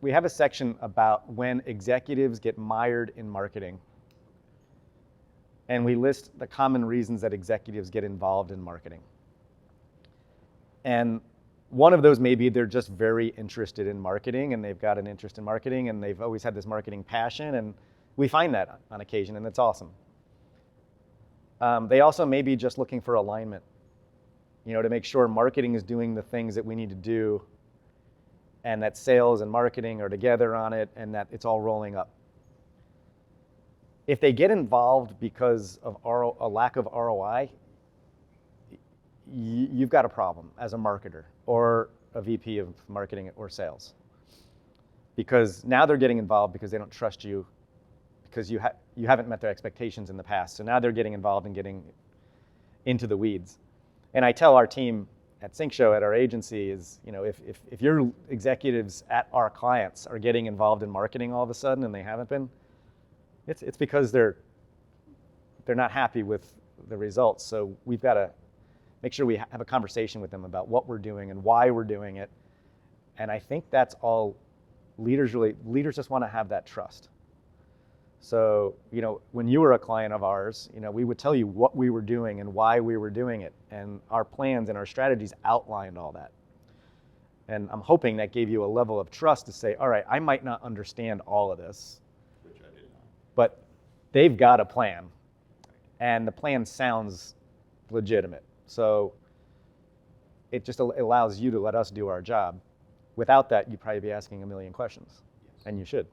we have a section about when executives get mired in marketing. And we list the common reasons that executives get involved in marketing. And one of those may be they're just very interested in marketing, and they've got an interest in marketing, and they've always had this marketing passion, and we find that on occasion, and it's awesome. They also may be just looking for alignment, to make sure marketing is doing the things that we need to do, and that sales and marketing are together on it, and that it's all rolling up. If they get involved because of a lack of ROI, you've got a problem as a marketer or a VP of marketing or sales. Because now they're getting involved because they don't trust you, because you haven't met their expectations in the past. So now they're getting involved and getting into the weeds. And I tell our team at Sync Show, at our agency, is if your executives at our clients are getting involved in marketing all of a sudden and they haven't been, it's because they're not happy with the results. So we've got to make sure we have a conversation with them about what we're doing and why we're doing it. And I think that's all leaders just want to have that trust. So, when you were a client of ours, we would tell you what we were doing and why we were doing it. And our plans and our strategies outlined all that. And I'm hoping that gave you a level of trust to say, all right, I might not understand all of this, which I did not. But they've got a plan. And the plan sounds legitimate. So it just allows you to let us do our job. Without that, you'd probably be asking a million questions. Yes. And you should.